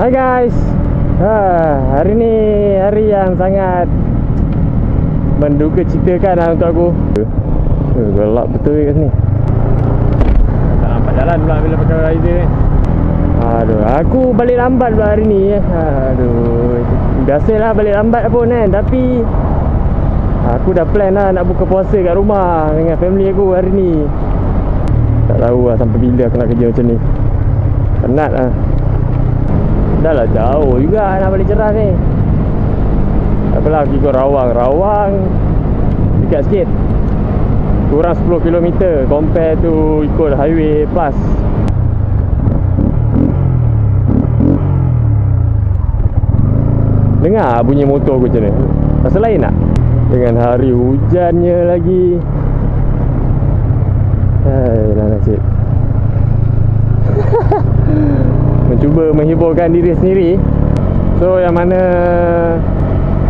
Hai guys. Hari ni hari yang sangat menduga citakan lah untuk aku. Gelap betul kat sini. Tak nampak jalan pula bila pakai rider ni. Aduh, aku balik lambat pula hari ni. Aduh, biasalah balik lambat pun kan. Tapi aku dah plan lah nak buka puasa kat rumah dengan family aku hari ni. Tak tahu lah sampai bila aku nak kerja macam ni. Penat lah. Dah lah jauh juga nak balik Ceras ni. Apalah pergi ke Rawang dekat sikit, kurang 10 km compare tu ikut highway plus. Dengar bunyi motor aku macam ni. Pasal lain tak? Dengan hari hujannya lagi. Hailah nasib. Mencuba menghiburkan diri sendiri. So yang mana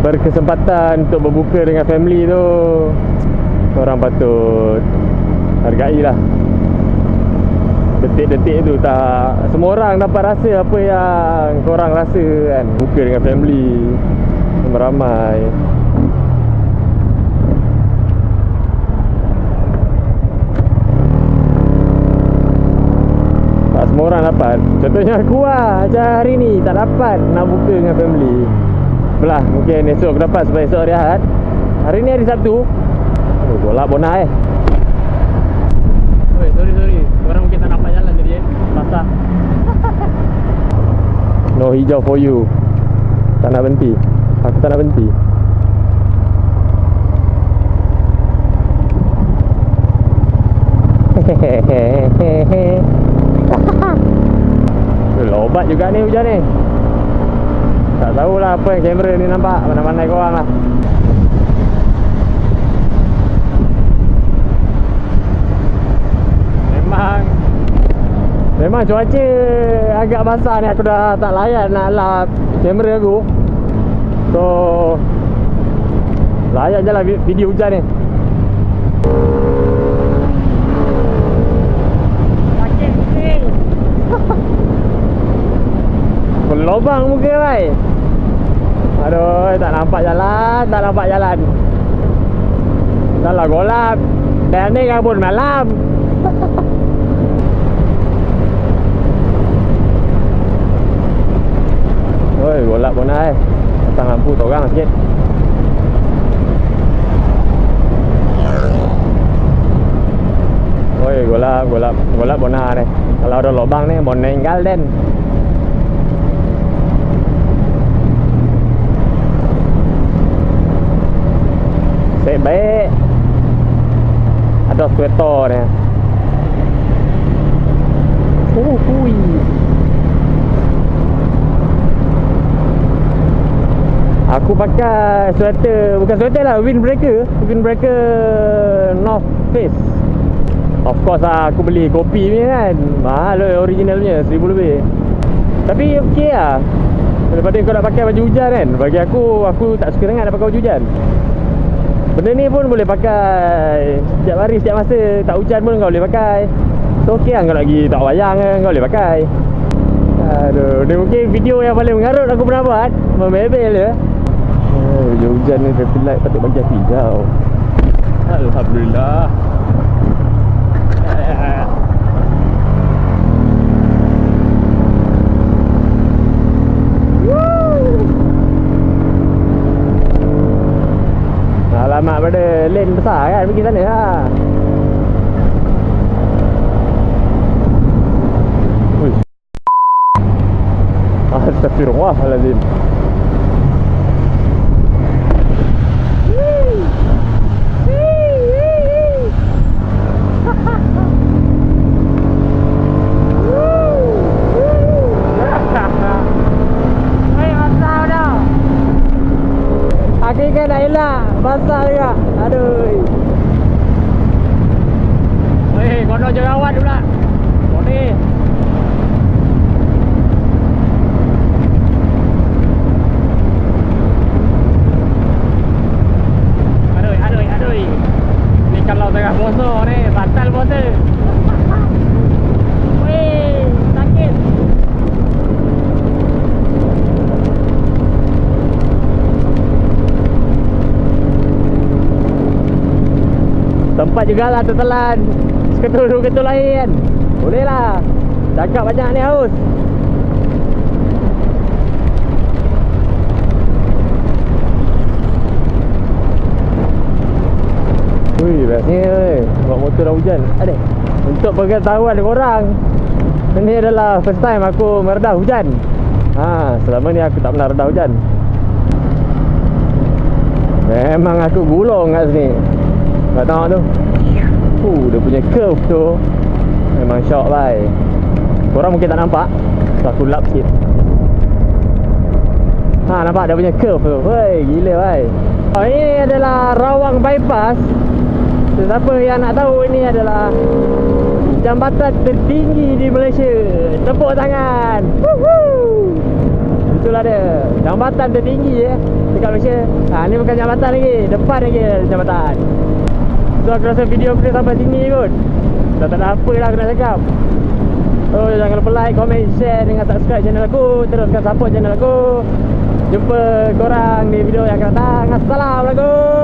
berkesempatan untuk berbuka dengan family tu, korang patut hargai lah. Detik-detik tu tak semua orang dapat rasa apa yang korang rasa kan. Buka dengan family ramai. Tak semua orang dapat. Contohnya aku lah, macam hari ni tak dapat nak buka dengan family. Belah, mungkin esok aku dapat sebab esok hari Ahad. Hari ni hari Sabtu. Golak bonai. Oi, sorry. Orang mungkin tak nampak jalan tadi basah. No hijau for you. Tak nak berhenti. Aku tak nak berhenti. Lobat juga ni hujan ni. Tak tahulah apa yang kamera ni nampak. Mana-mana korang lah. Memang cuaca agak basah ni. Aku dah tak layan nak lap kamera aku. So layan je lah video hujan ni. Sakit pusing. Lobang muka bai. Aduh, tak nampak jalan. Dah lah golap. Dan ni kabut malam. Oi, golap bonai. Pasang lampu tak orang sikit. Oi, golap bonai ni. Kalau ada lubang ni, mau meninggal den. Baik. Ada sweater ni. Hui. Aku pakai sweater, bukan sweater lah, windbreaker North Face. Of course lah, aku beli kopi ni kan. Mahal lah original punya, 1000 lebih. Tapi okey lah. Daripada kau nak pakai baju hujan kan. Bagi aku tak suka sangat nak pakai baju hujan. Benda ni pun boleh pakai setiap hari, setiap masa. Tak hujan pun kau boleh pakai. So okey lah, kau lagi tak wayang kan, kau boleh pakai. Aduh, ni mungkin video yang paling mengarut aku pernah buat. Membebel je. Hujan ni traffic light patut bagi aku hijau. Alhamdulillah. Alamak, pada lane besar kan pergi sana lah. Astagfirullahaladzim. Kaki kan nak elak, basah juga. Aduh. Hei, kono jerawat pula. Koni. Dapat jugalah tertelan seketul-ketul lain. Boleh lah. Cakap banyak ni haus. Ui, bestnya bawa motor dah hujan. Adik, untuk pengetahuan korang, ini adalah first time aku meredah hujan. Selama ni aku tak pernah redah hujan. Memang aku gulung kat sini. Tak tengok tu. Dia punya curve tu memang syok bhai. Korang mungkin tak nampak, so aku lap sikit. Nampak dia punya curve tu. Woi, gila bhai. Ini adalah Rawang Bypass. Sesiapa yang nak tahu, ini adalah jambatan tertinggi di Malaysia. Tepuk tangan. Woohoo. Itulah dia, jambatan tertinggi dekat Malaysia. Ni bukan jambatan lagi, depan lagi jambatan. So aku rasa video aku sampai sini kot. Dah tak ada apa lah aku nak cakap. So jangan lupa like, comment, share dengan subscribe channel aku. Teruskan support channel aku. Jumpa korang di video yang akan datang. Assalamualaikum.